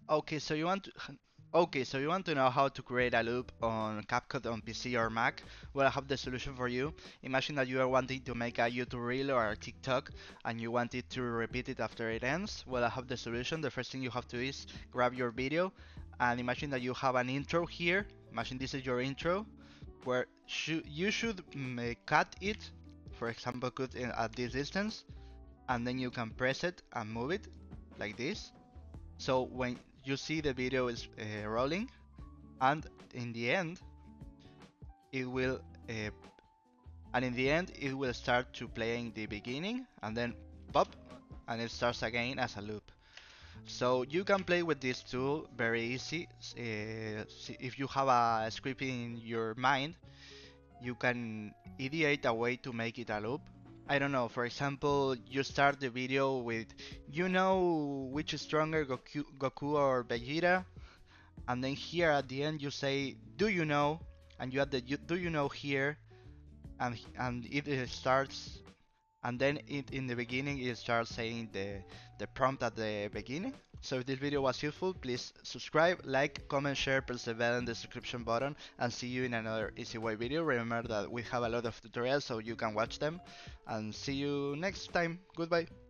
Okay, so you want to okay, so you want to know how to create a loop on Capcut on PC or Mac? Well, I have the solution for you. Imagine that you are wanting to make a YouTube reel or a TikTok and you want it to repeat it after it ends. Well, I have the solution. The first thing you have to do is grab your video and imagine that you have an intro here. Imagine this is your intro where you should cut it, for example, cut it at this distance, and then you can press it and move it like this. So when you see the video is rolling, and in the end it will uh, and in the end it will start to play in the beginning and then pop and it starts again as a loop. So you can play with this tool very easy. If you have a script in your mind, you can ideate a way to make it a loop. I don't know, for example, you start the video with, you know which is stronger, Goku or Vegeta, and then here at the end you say, do you know, and you add the do you know here, and it starts, and then in the beginning it starts saying the prompt at the beginning. So if this video was useful, please subscribe, like, comment, share, press the bell and the subscription button, and see you in another easy way video. Remember that we have a lot of tutorials so you can watch them, and see you next time. Goodbye.